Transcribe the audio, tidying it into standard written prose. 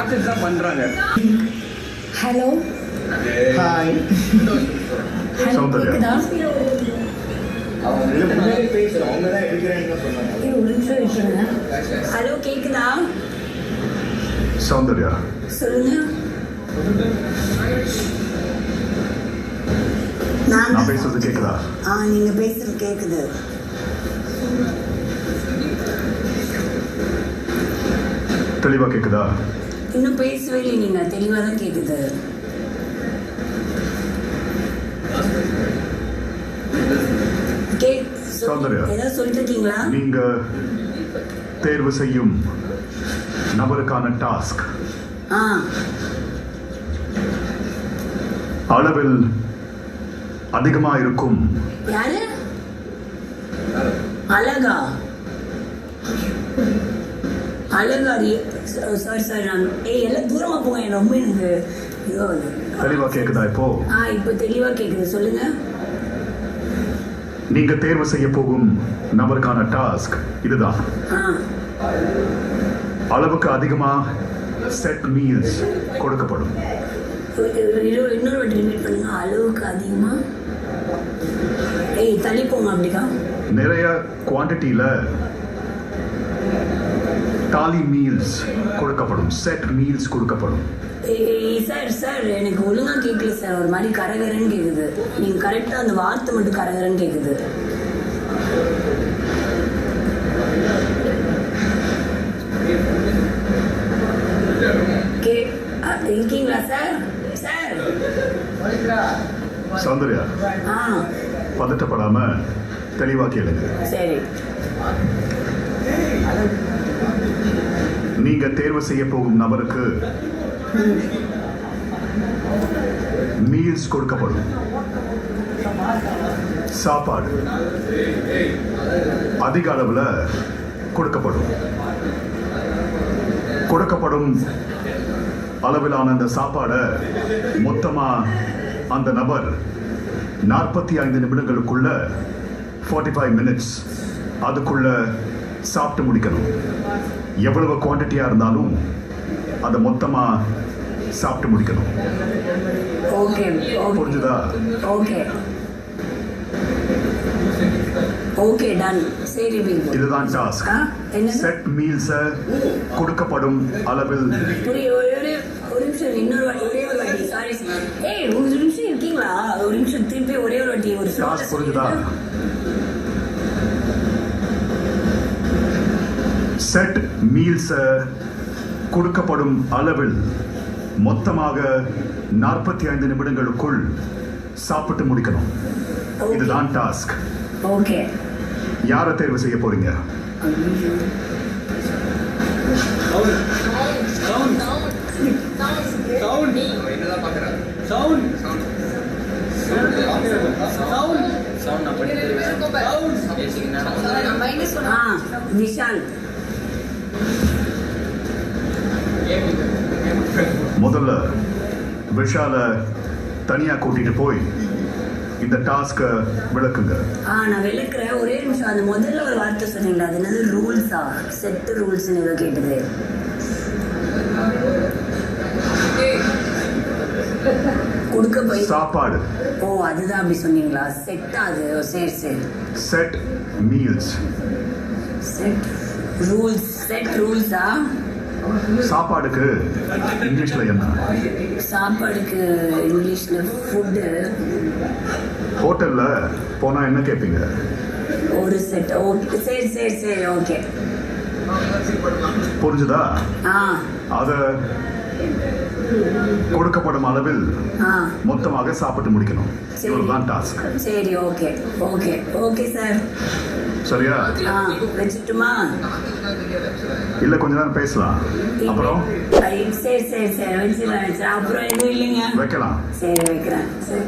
Nonsense தான் பண்றாங்க. Hello hi Soundarya கேக்குதா? அவங்க முன்னாடி பேசுறோம், அவங்க தான் எடுக்கிறேன்னு சொன்னாங்க. இது ஒரு நிமிஷம் விட்டுருங்க. ஹலோ கேக்குதா? சௌந்தர்யா சொல்லுங்க. நான் பேசுறது கேக்குதா? நீங்க பேசுறது கேக்குது. தெளிவா கேக்குதா? இன்னும் பேசவே இல்லை, நீங்க தெளிவா தான் கேக்குது. சௌந்தர்யா ஏதாவது சொல்லிட்டு இருக்கீங்களா? நீங்க தேர்வு செய்யும் நபருக்கான டாஸ்க் அளவில் அதிகமா இருக்கும். யாரு? அழகா? அழகா? சாரி சாரி, நான் எல்லாம் தூரமா போங்க, ரொம்ப எனக்கு தெளிவா கேக்குதா? இப்போ தெளிவா கேக்குது, சொல்லுங்க. நீங்க தேர்வு செய்ய போகும் நபருக்கான டாஸ்க் இதுதான். அளவுக்கு அதிகமா செட் மீல்ஸ் கொடுக்கப்படும். இன்னொரு வாட்டி ரிப்பீட் பண்ணுங்க. அளவுக்கு அதிகமா தள்ளி போங்க. அப்படிதான் நிறைய குவான்டிட்டியில தாலி மீல்ஸ் கொடுக்கப்படும், செட் மீல்ஸ் கொடுக்கப்படும். சார் சார் எனக்கு ஒழுங்கா கேட்கல சார், ஒரு மாதிரி கரகரன்னு கேக்குது. நீங்க கரெக்டா அந்த வார்த்தை மட்டும் கரகரன்னு கேக்குது. இருக்கீங்களா சார்? சார் சௌந்தர்யா பதட்டப்படாம தெளிவா கேளுங்க. சரி. நீங்க தேர்வு செய்ய போகும் நபருக்கு மீல்ஸ் கொடுக்கப்படும். சாப்பாடு அதிக அளவுல கொடுக்கப்படும் அளவிலான அந்த சாப்பாடை மொத்தமா அந்த நபர் 45 நிமிடங்களுக்குள்ள 45 மினிட்ஸ் அதுக்குள்ள சாப்பிட்டு முடிக்கணும். எவ்வளவு குவான்டிட்டியா இருந்தாலும் அதை மொத்தமா சாப்பிட்டு முடிக்கணும். புரிஞ்சுதா? Okay done. சரி, இதுதான் டாஸ்க். செட் மீல்ஸ் கொடுக்கப்படும் அளவில். ஒரு நிமிஷம், இன்னொரு வாட்டி, ஒரே ஒரு வாட்டி. சாரி ஒரு நிமிஷம் இருக்கீங்களா? ஒரு நிமிஷம் திருப்பி ஒரே ஒரு வாட்டி ஒரு டாஸ்க். புரிஞ்சுதா? செட் மீல்ஸ் கொடுக்கப்படும் அளவில் மொத்தமாக 45 நிமிடங்களுக்குள் சாப்பிட்டு முடிக்கணும். இதுதான் டாஸ்க். ஓகே. யாரை தேர்வு செய்ய போறீங்க? விஷால். முதல்ல விஷால தனியா கூட்டிட்டு போய் இந்த டாஸ்க விளக்குங்க. நான் விளக்குறேன். ஒரே நிமிஷம். அந்த முதல்ல ஒரு வார்த்தை சொன்னீங்களா, அது என்னது? ரூல்ஸா? செட் ரூல்ஸ் ஏதோ கேட்டது. கொடுக்க போய் சாப்பாடு. அதுதான் அப்படி சொன்னீங்களா? செட்டா அது? சரி சரி. Set meals. Set rules. Set ரூல்ஸா? சாப்பாடுக்கு இங்கிலீஷ்ல என்ன? சாப்பாடுக்கு இங்கிலீஷ்ல ஃபுட்டு. ஹோட்டல்ல போனா என்ன கேட்பீங்க? ஒரு செட். ஓகே. சரி சரி சரி. ஓகே. புரிஞ்சுதா? அத கொடுக்கப்படும் அளவில் மொத்தமாக சாப்பிட்டு முடிக்கணும். இவ்வளவுதான் டாஸ்க். சரி. Okay okay okay sir. சரியா? வச்சுட்டுமா? இல்ல கொஞ்ச நேரம் பேசலாம். அப்புறம் சரி சரி சரி வச்சுக்கலாம். அப்புறம் எதுவும் இல்லைங்க. வைக்கலாம். சரி வைக்கிறேன். சரி.